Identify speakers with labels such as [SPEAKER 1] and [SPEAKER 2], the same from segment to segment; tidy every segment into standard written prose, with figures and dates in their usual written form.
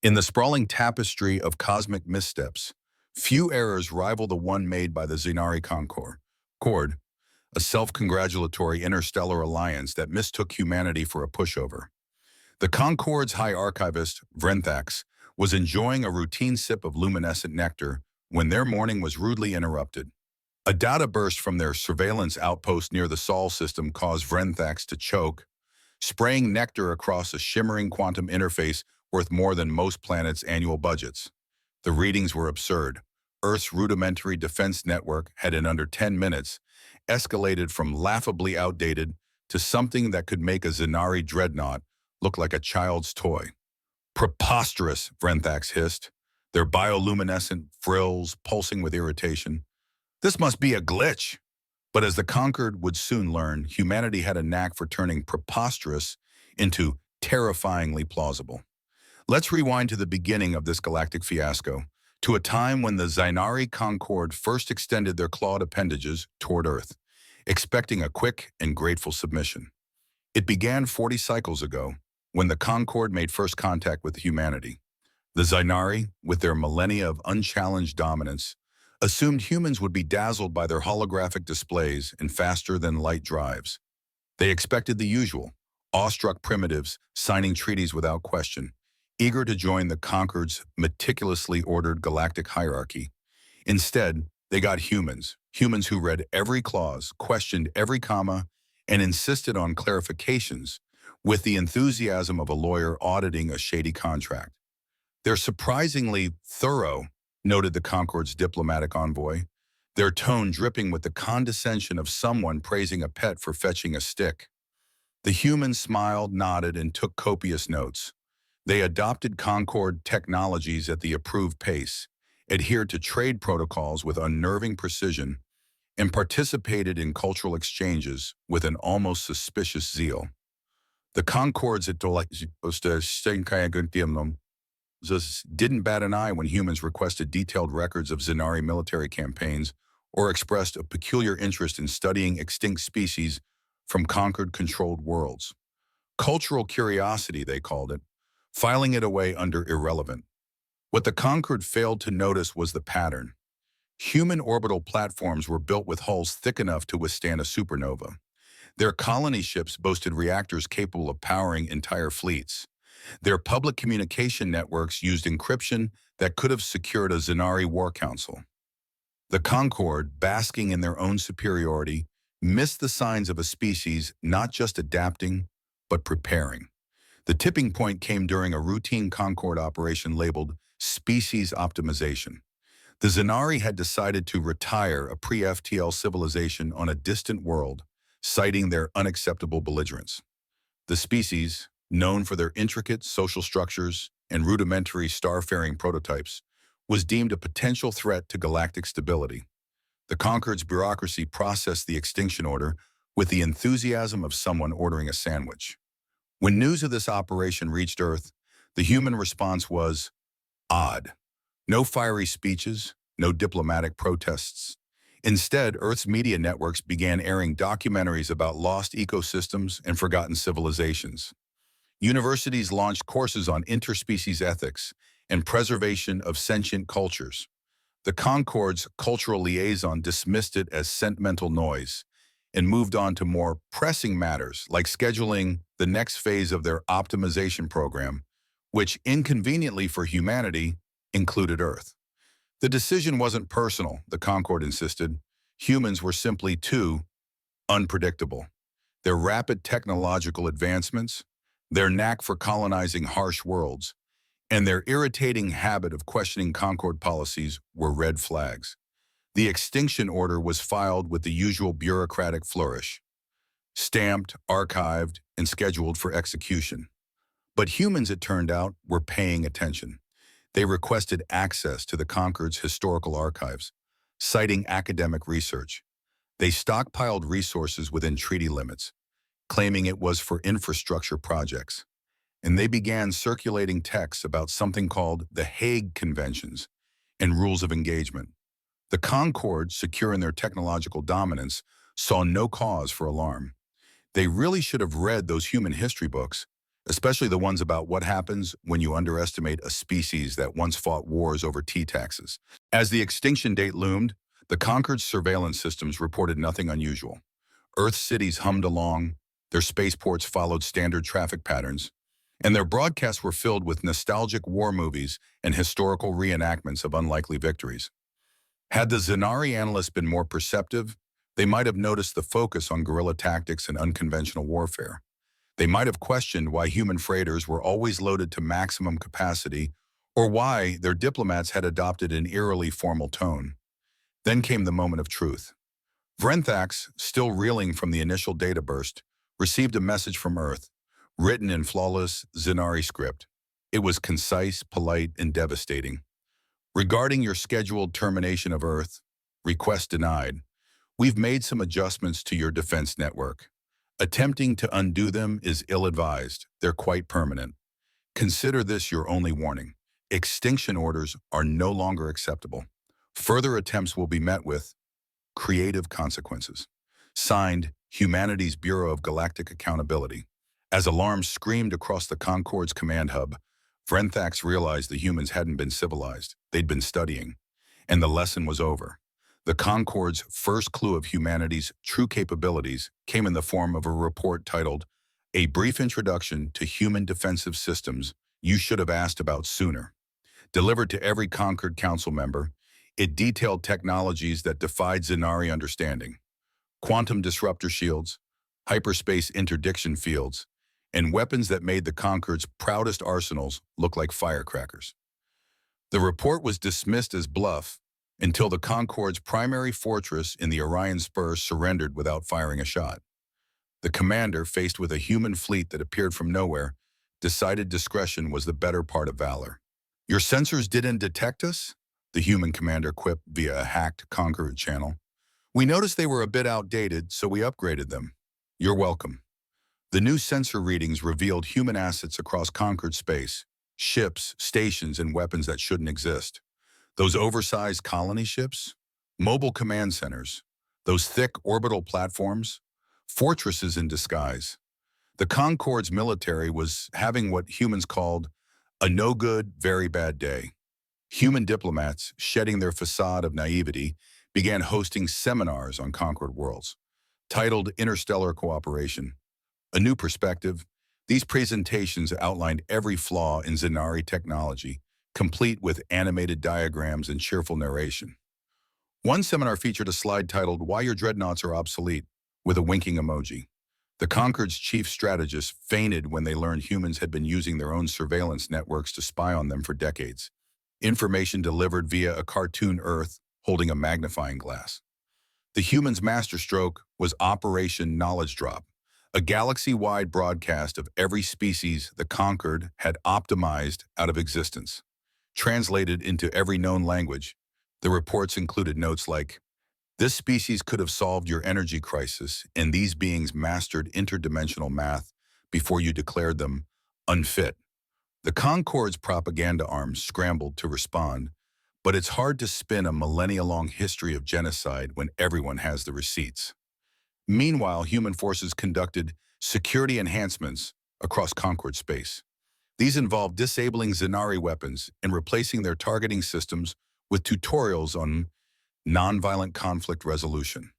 [SPEAKER 1] In the sprawling tapestry of cosmic missteps, few errors rival the one made by the Zynari Concord, a self-congratulatory interstellar alliance that mistook humanity for a pushover. The Concord's High Archivist, Vrenthax, was enjoying a routine sip of luminescent nectar when their morning was rudely interrupted. A data burst from their surveillance outpost near the Sol system caused Vrenthax to choke, spraying nectar across a shimmering quantum interface worth more than most planets' annual budgets. The readings were absurd. Earth's rudimentary defense network had in under 10 minutes escalated from laughably outdated to something that could make a Zynari dreadnought look like a child's toy. Preposterous, Vrenthax hissed, their bioluminescent frills pulsing with irritation. This must be a glitch. But as the Conquered would soon learn, humanity had a knack for turning preposterous into terrifyingly plausible. Let's rewind to the beginning of this galactic fiasco, to a time when the Zynari Concord first extended their clawed appendages toward Earth, expecting a quick and grateful submission. It began 40 cycles ago, when the Concord made first contact with humanity. The Zynari, with their millennia of unchallenged dominance, assumed humans would be dazzled by their holographic displays and faster-than-light drives. They expected the usual, awestruck primitives signing treaties without question, eager to join the Concord's meticulously ordered galactic hierarchy. Instead, they got humans who read every clause, questioned every comma, and insisted on clarifications with the enthusiasm of a lawyer auditing a shady contract. They're surprisingly thorough, noted the Concord's diplomatic envoy, their tone dripping with the condescension of someone praising a pet for fetching a stick. The humans smiled, nodded, and took copious notes. They adopted Concord technologies at the approved pace, adhered to trade protocols with unnerving precision, and participated in cultural exchanges with an almost suspicious zeal. The Concords didn't bat an eye when humans requested detailed records of Zynari military campaigns or expressed a peculiar interest in studying extinct species from Concord-controlled worlds. Cultural curiosity, they called it, filing it away under irrelevant. What the Concord failed to notice was the pattern. Human orbital platforms were built with hulls thick enough to withstand a supernova. Their colony ships boasted reactors capable of powering entire fleets. Their public communication networks used encryption that could have secured a Zynari war council. The Concord, basking in their own superiority, missed the signs of a species not just adapting, but preparing. The tipping point came during a routine Concord operation labeled species optimization. The Zynari had decided to retire a pre-FTL civilization on a distant world, citing their unacceptable belligerence. The species, known for their intricate social structures and rudimentary starfaring prototypes, was deemed a potential threat to galactic stability. The Concord's bureaucracy processed the extinction order with the enthusiasm of someone ordering a sandwich. When news of this operation reached Earth, the human response was odd. No fiery speeches, no diplomatic protests. Instead, Earth's media networks began airing documentaries about lost ecosystems and forgotten civilizations. Universities launched courses on interspecies ethics and preservation of sentient cultures. The Concord's cultural liaison dismissed it as sentimental noise and moved on to more pressing matters like scheduling the next phase of their optimization program, which inconveniently for humanity included Earth. The decision wasn't personal, the Concord insisted. Humans were simply too unpredictable. Their rapid technological advancements, their knack for colonizing harsh worlds, and their irritating habit of questioning Concord policies were red flags. The extinction order was filed with the usual bureaucratic flourish, stamped, archived, and scheduled for execution. But humans, it turned out, were paying attention. They requested access to the Concord's historical archives, citing academic research. They stockpiled resources within treaty limits, claiming it was for infrastructure projects. And they began circulating texts about something called the Hague Conventions and rules of engagement. The Concord, secure in their technological dominance, saw no cause for alarm. They really should have read those human history books, especially the ones about what happens when you underestimate a species that once fought wars over tea taxes. As the extinction date loomed, the Concord's surveillance systems reported nothing unusual. Earth cities hummed along, their spaceports followed standard traffic patterns, and their broadcasts were filled with nostalgic war movies and historical reenactments of unlikely victories. Had the Zynari analysts been more perceptive, they might have noticed the focus on guerrilla tactics and unconventional warfare. They might have questioned why human freighters were always loaded to maximum capacity, or why their diplomats had adopted an eerily formal tone. Then came the moment of truth. Vrenthaks, still reeling from the initial data burst, received a message from Earth, written in flawless Zynari script. It was concise, polite, and devastating. Regarding your scheduled termination of Earth, request denied. We've made some adjustments to your defense network. Attempting to undo them is ill-advised. They're quite permanent. Consider this your only warning. Extinction orders are no longer acceptable. Further attempts will be met with creative consequences. Signed, Humanity's Bureau of Galactic Accountability. As alarms screamed across the Concord's command hub, Vrenthaks realized the humans hadn't been civilized. They'd been studying. And the lesson was over. The Concord's first clue of humanity's true capabilities came in the form of a report titled, "A Brief Introduction to Human Defensive Systems You Should Have Asked About Sooner." Delivered to every Concord Council member, it detailed technologies that defied Zynari understanding. Quantum disruptor shields, hyperspace interdiction fields, and weapons that made the Concord's proudest arsenals look like firecrackers. The report was dismissed as bluff until the Concord's primary fortress in the Orion Spur surrendered without firing a shot. The commander, faced with a human fleet that appeared from nowhere, decided discretion was the better part of valor. "Your sensors didn't detect us?" the human commander quipped via a hacked Concorde channel. "We noticed they were a bit outdated, so we upgraded them." "You're welcome." The new sensor readings revealed human assets across Concord space, ships, stations, and weapons that shouldn't exist. Those oversized colony ships, mobile command centers, those thick orbital platforms, fortresses in disguise. The Concorde's military was having what humans called a no-good, very bad day. Human diplomats, shedding their facade of naivety, began hosting seminars on Concord worlds, titled Interstellar Cooperation. A New Perspective. These presentations outlined every flaw in Zynari technology, complete with animated diagrams and cheerful narration. One seminar featured a slide titled "Why Your Dreadnoughts Are Obsolete," with a winking emoji. The Concord's chief strategists fainted when they learned humans had been using their own surveillance networks to spy on them for decades. Information delivered via a cartoon Earth holding a magnifying glass. The humans' masterstroke was Operation Knowledge Drop, a galaxy-wide broadcast of every species the Concorde had optimized out of existence. Translated into every known language, the reports included notes like, "This species could have solved your energy crisis, and these beings mastered interdimensional math before you declared them unfit." The Concorde's propaganda arms scrambled to respond, but it's hard to spin a millennia-long history of genocide when everyone has the receipts. Meanwhile, human forces conducted security enhancements across Concord space. These involved disabling Zynari weapons and replacing their targeting systems with tutorials on nonviolent conflict resolution.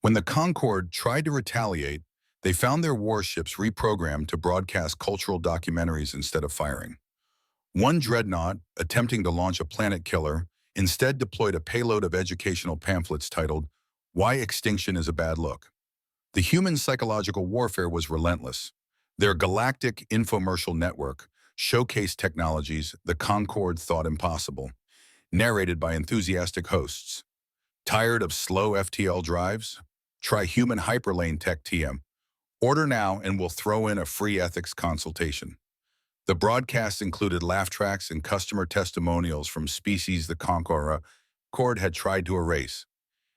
[SPEAKER 1] When the Concorde tried to retaliate, they found their warships reprogrammed to broadcast cultural documentaries instead of firing. One dreadnought, attempting to launch a planet killer, instead deployed a payload of educational pamphlets titled, "Why Extinction is a Bad Look." The human psychological warfare was relentless. Their galactic infomercial network showcased technologies the Concorde thought impossible, narrated by enthusiastic hosts. Tired of slow FTL drives? Try Human Hyperlane Tech TM. Order now and we'll throw in a free ethics consultation. The broadcasts included laugh tracks and customer testimonials from species the Concorde had tried to erase.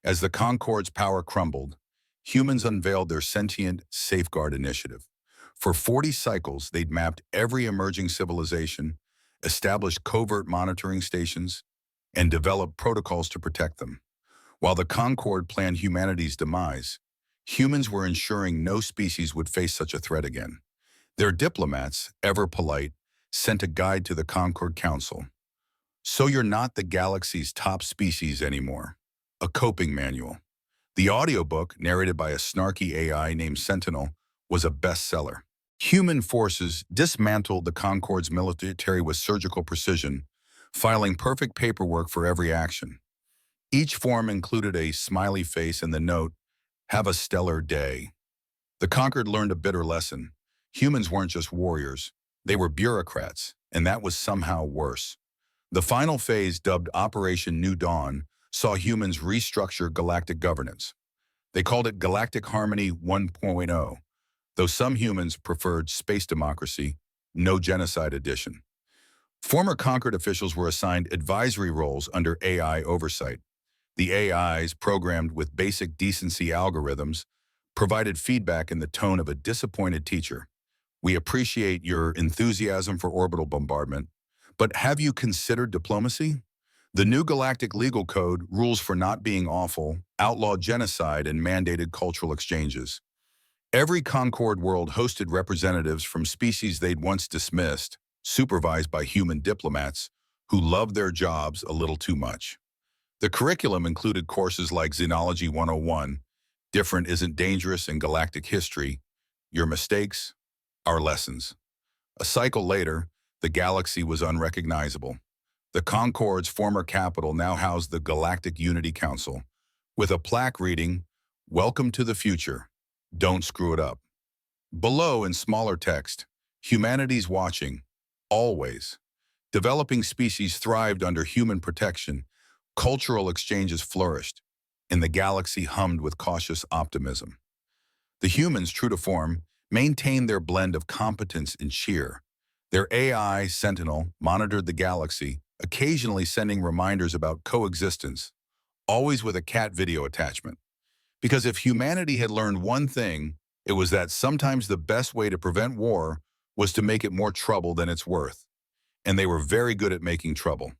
[SPEAKER 1] As the Concorde's power crumbled, humans unveiled their sentient safeguard initiative. For 40 cycles, they'd mapped every emerging civilization, established covert monitoring stations, and developed protocols to protect them. While the Concorde planned humanity's demise, humans were ensuring no species would face such a threat again. Their diplomats, ever polite, sent a guide to the Concord Council. So you're not the galaxy's top species anymore. A coping manual. The audiobook, narrated by a snarky AI named Sentinel, was a bestseller. Human forces dismantled the Concord's military with surgical precision, filing perfect paperwork for every action. Each form included a smiley face and the note, "Have a stellar day." The Concord learned a bitter lesson. Humans weren't just warriors, they were bureaucrats, and that was somehow worse. The final phase, dubbed Operation New Dawn, saw humans restructure galactic governance. They called it Galactic Harmony 1.0, though some humans preferred space democracy, no genocide edition. Former Concord officials were assigned advisory roles under AI oversight. The AIs, programmed with basic decency algorithms, provided feedback in the tone of a disappointed teacher. "We appreciate your enthusiasm for orbital bombardment, but have you considered diplomacy? The new Galactic Legal Code rules for not being awful, outlawed genocide, and mandated cultural exchanges." Every Concord world hosted representatives from species they'd once dismissed, supervised by human diplomats who loved their jobs a little too much. The curriculum included courses like Xenology 101, Different Isn't Dangerous in Galactic History, Your Mistakes, Our Lessons. A cycle later, the galaxy was unrecognizable. The Concord's former capital now housed the Galactic Unity Council, with a plaque reading, "Welcome to the future. Don't screw it up." Below, in smaller text, "Humanity's watching. Always. Developing species thrived under human protection. Cultural exchanges flourished, and the galaxy hummed with cautious optimism." The humans, true to form, maintained their blend of competence and cheer. Their AI, Sentinel, monitored the galaxy, occasionally sending reminders about coexistence, always with a cat video attachment. Because if humanity had learned one thing, it was that sometimes the best way to prevent war was to make it more trouble than it's worth. And they were very good at making trouble.